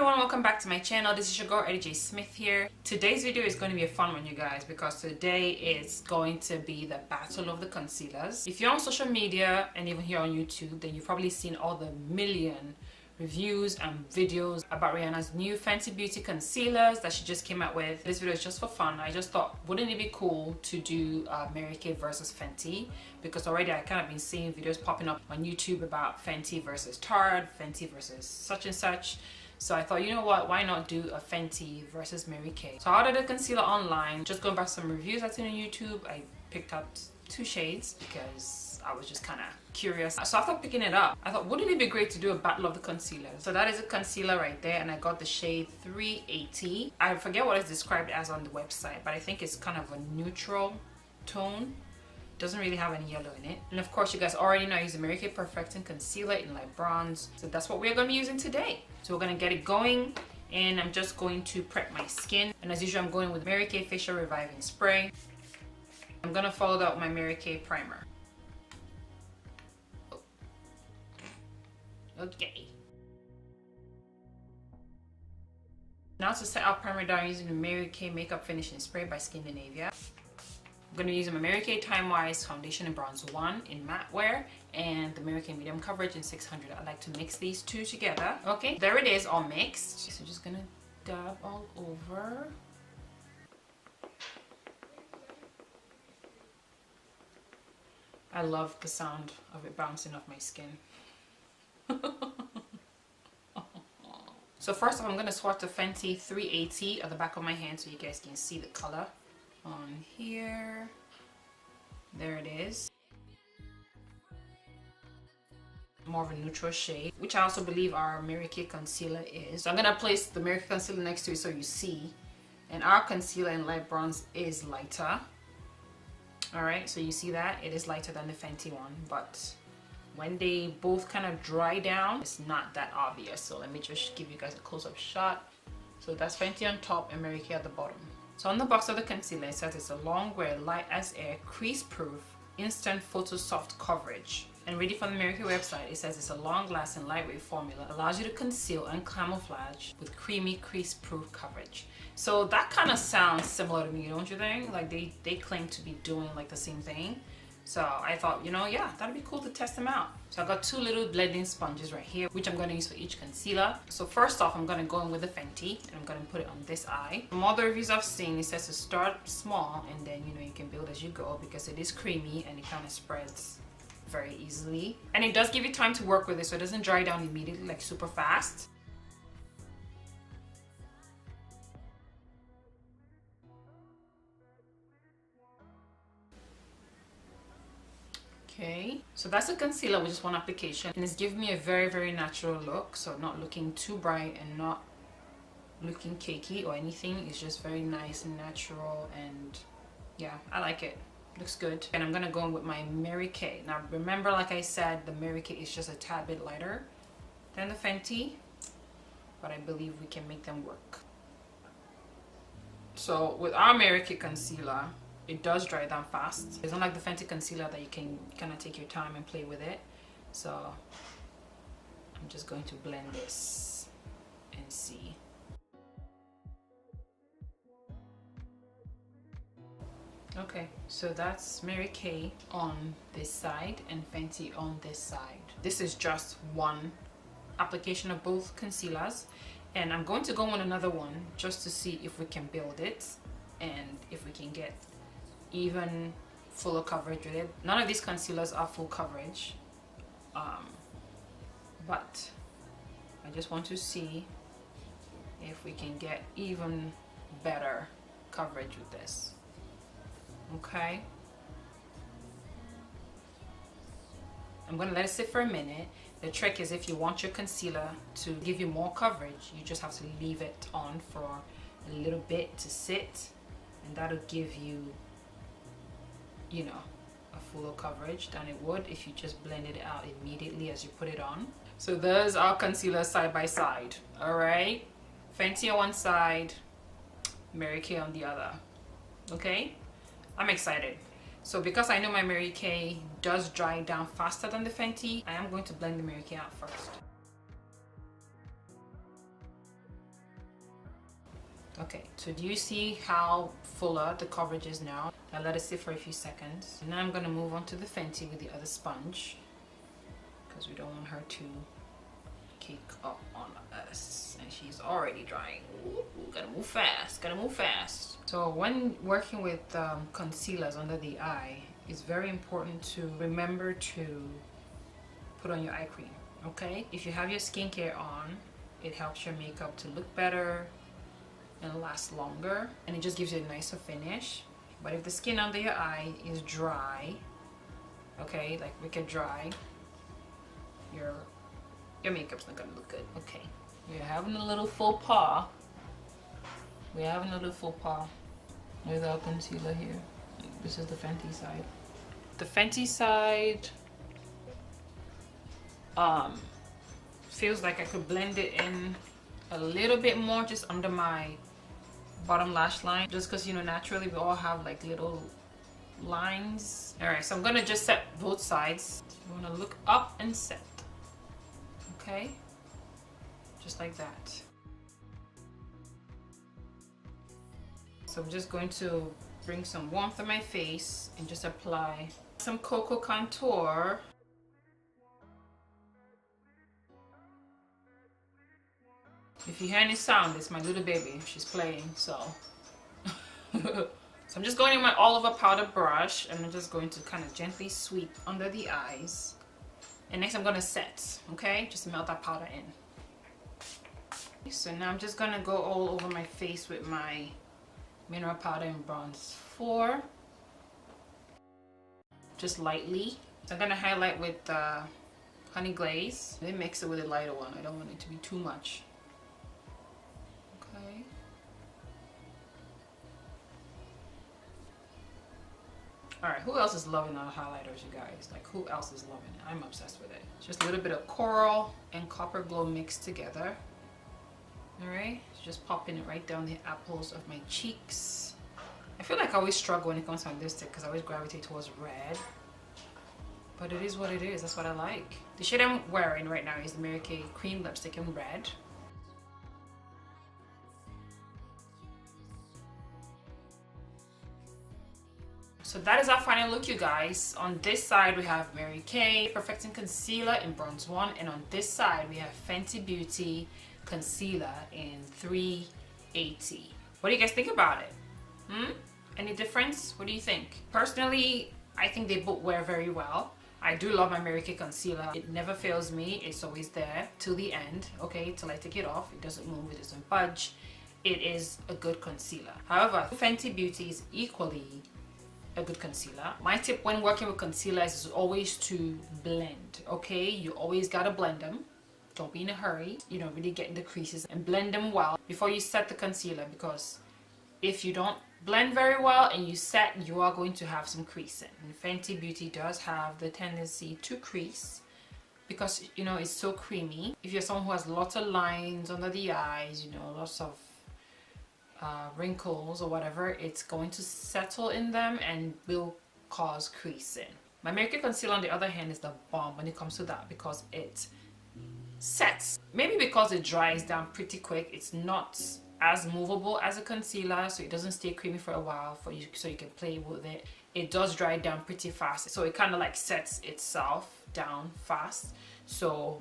everyone, welcome back to my channel. This is your girl Eddie J Smith here. Today's video is going to be a fun one, you guys, because today is going to be the battle of the concealers. If you're on social media and even here on YouTube, then you've probably seen all the million reviews and videos about Rihanna's new Fenty Beauty concealers that she just came out with. This video is just for fun. I just thought, wouldn't it be cool to do Mary Kay versus Fenty, because already I kind of been seeing videos popping up on YouTube about Fenty versus Tarte, Fenty versus such and such. So I thought, you know what, why not do a Fenty versus Mary Kay. So I ordered a concealer online. Just going back to some reviews I've seen on YouTube, I picked up 2 shades because I was just kind of curious. So after picking it up, I thought, wouldn't it be great to do a battle of the concealers? So that is a concealer right there, and I got the shade 380. I forget what it's described as on the website, but I think it's kind of a neutral tone. Doesn't really have any yellow in it. And of course, you guys already know I use the Mary Kay Perfecting Concealer in light bronze. So that's what we're going to be using today. So we're going to get it going, and I'm just going to prep my skin. And as usual, I'm going with Mary Kay Facial Reviving Spray. I'm going to follow that with my Mary Kay Primer. Okay. Now to set our primer down using the Mary Kay Makeup Finishing Spray by Scandinavia. I'm going to be using my Mary Kay Time Wise Foundation in Bronze 1 in matte wear and the Mary Kay Medium Coverage in 600. I like to mix these two together. Okay, there it is, all mixed. So just going to dab all over. I love the sound of it bouncing off my skin. So first off, I'm going to swatch the Fenty 380 at the back of my hand so you guys can see the color on here. There it is. More of a neutral shade, which I also believe our Mary Kay concealer is. So I'm going to place the Mary Kay concealer next to it so you see. And our concealer in light bronze is lighter. Alright, so you see that? It is lighter than the Fenty one, but when they both kind of dry down, it's not that obvious. So let me just give you guys a close-up shot. So that's Fenty on top and Mary Kay at the bottom. So on the box of the concealer, it says it's a long wear, light as air, crease proof, instant photo soft coverage. And reading from the Mary Kay website, it says it's a long lasting lightweight formula, allows you to conceal and camouflage with creamy crease proof coverage. So that kind of sounds similar to me, don't you think? Like they claim to be doing like the same thing. So I thought, you know, yeah, that'd be cool to test them out. So I got 2 little blending sponges right here, which I'm going to use for each concealer. So first off, I'm going to go in with the Fenty, and I'm going to put it on this eye. From all the reviews I've seen, it says to start small, and then, you know, you can build as you go, because it is creamy and it kind of spreads very easily. And it does give you time to work with it, so it doesn't dry down immediately, like super fast. Okay, so that's a concealer with just one application, and it's giving me a very natural look, so not looking too bright and not looking cakey or anything. It's just very nice and natural, and yeah, I like it. Looks good. And I'm gonna go in with my Mary Kay. Now remember, like I said, the Mary Kay is just a tad bit lighter than the Fenty, but I believe we can make them work. So with our Mary Kay concealer, it does dry down fast. It's not like the Fenty concealer that you can kind of take your time and play with it. So I'm just going to blend this and see. Okay, so that's Mary Kay on this side and Fenty on this side. This is just one application of both concealers, and I'm going to go on another one just to see if we can build it and if we can get even fuller coverage with it. None of these concealers are full coverage, but I just want to see if we can get even better coverage with this. Okay, I'm gonna let it sit for a minute. The trick is, if you want your concealer to give you more coverage, you just have to leave it on for a little bit to sit, and that'll give you, you know, a fuller coverage than it would if you just blended it out immediately as you put it on. So there's our concealer side by side. All right, Fenty on one side, Mary Kay on the other. Okay, I'm excited. So because I know my Mary Kay does dry down faster than the Fenty, I am going to blend the Mary Kay out first. Okay, so do you see how fuller the coverage is now? I let it sit for a few seconds. Now I'm gonna move on to the Fenty with the other sponge because we don't want her to cake up on us. And she's already drying. Ooh, gotta move fast, gotta move fast. So when working with concealers under the eye, it's very important to remember to put on your eye cream, okay? If you have your skincare on, it helps your makeup to look better and last longer, and it just gives you a nicer finish. But if the skin under your eye is dry, okay, like wicked dry, your makeup's not gonna look good. Okay, we're having a little faux pas. We're having a little faux pas with our concealer here. This is the Fenty side. The Fenty side feels like I could blend it in a little bit more just under my bottom lash line, just because, you know, naturally we all have like little lines. All right, so I'm gonna just set both sides. You want to look up and set, okay, just like that. So I'm just going to bring some warmth on my face and just apply some cocoa contour. If you hear any sound, it's my little baby. She's playing, so. So I'm just going in my all over powder brush and I'm just going to kind of gently sweep under the eyes. And next I'm gonna set, okay? Just melt that powder in. So now I'm just gonna go all over my face with my mineral powder in bronze 4. Just lightly. So I'm gonna highlight with honey glaze. Then mix it with a lighter one. I don't want it to be too much. Alright, who else is loving our highlighters, you guys? Like, who else is loving it? I'm obsessed with it. Just a little bit of coral and copper glow mixed together. Alright, just popping it right down the apples of my cheeks. I feel like I always struggle when it comes to my lipstick because I always gravitate towards red. But it is what it is. That's what I like. The shade I'm wearing right now is the Mary Kay cream lipstick in red. So that is our final look, you guys. On this side we have Mary Kay Perfecting Concealer in bronze 1, and on this side we have Fenty Beauty Concealer in 380. What do you guys think about it? Any difference? What do you think? Personally, I think they both wear very well. I do love my Mary Kay concealer. It never fails me. It's always there till the end, okay, till I take it off. It doesn't move, it doesn't budge. It is a good concealer. However, Fenty Beauty is equally a good concealer. My tip when working with concealers is always to blend, okay? You always gotta blend them. Don't be in a hurry, you know, really get in the creases and blend them well before you set the concealer, because if you don't blend very well and you set, you are going to have some creasing. And Fenty Beauty does have the tendency to crease because, you know, it's so creamy. If you're someone who has lots of lines under the eyes, you know, lots of wrinkles or whatever, it's going to settle in them and will cause creasing. My Mary Kay concealer on the other hand is the bomb when it comes to that, because it sets. Maybe because it dries down pretty quick, it's not as movable as a concealer, so it doesn't stay creamy for a while for you, so you can play with it. It does dry down pretty fast, so it kind of like sets itself down fast. So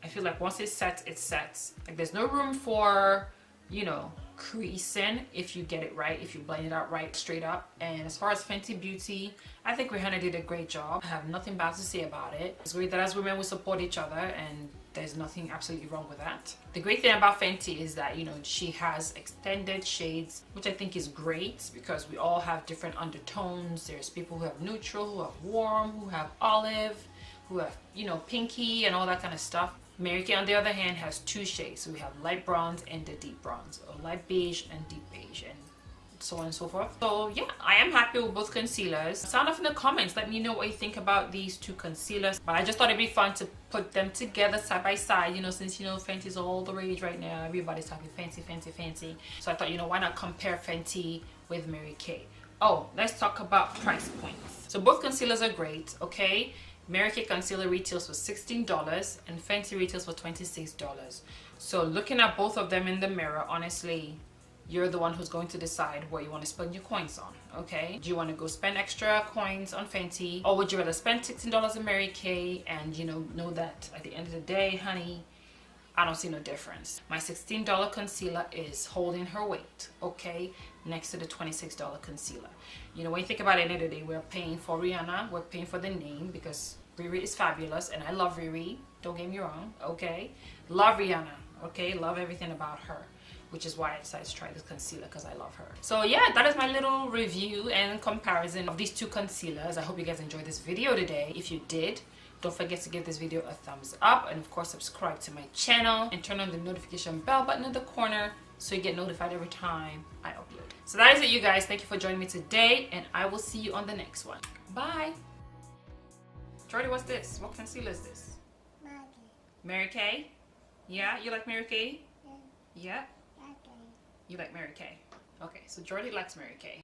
I feel like once it sets, it sets. Like there's no room for, you know, creasing if you get it right, if you blend it out right, straight up. And as far as Fenty Beauty, I think Rihanna did a great job. I have nothing bad to say about it. It's great that as women we support each other, and there's nothing absolutely wrong with that. The great thing about Fenty is that, you know, she has extended shades, which I think is great because we all have different undertones. There's people who have neutral, who have warm, who have olive, who have, you know, pinky and all that kind of stuff. Mary Kay on the other hand has 2 shades, so we have light bronze and the deep bronze, or light beige and deep beige, and so on and so forth. So yeah, I am happy with both concealers. Sound off in the comments, let me know what you think about these 2 concealers. But I just thought it'd be fun to put them together side by side, you know, since, you know, Fenty's all the rage right now. Everybody's talking Fenty, Fenty, Fenty. So I thought, you know, why not compare Fenty with Mary Kay? Oh, let's talk about price points. So both concealers are great, okay? Mary Kay concealer retails for $16 and Fenty retails for $26. So looking at both of them in the mirror, honestly, you're the one who's going to decide what you want to spend your coins on, okay? Do you want to go spend extra coins on Fenty, or would you rather spend $16 on Mary Kay and, you know that at the end of the day, honey, I don't see no difference. My $16 concealer is holding her weight, okay, next to the $26 concealer. You know, when you think about it, at the end of the day, we're paying for Rihanna, we're paying for the name, because Riri is fabulous, and I love Riri, don't get me wrong, okay? Love Rihanna, okay? Love everything about her, which is why I decided to try this concealer, because I love her. So yeah, that is my little review and comparison of these two concealers. I hope you guys enjoyed this video today. If you did, don't forget to give this video a thumbs up, and of course subscribe to my channel and turn on the notification bell button in the corner so you get notified every time I upload. So that is it, you guys. Thank you for joining me today, and I will see you on the next one. Bye. Jordy, what's this? What concealer is this? Mary Kay? Yeah, you like Mary Kay? Yeah? You like Mary Kay? Okay, so Jordy likes Mary Kay.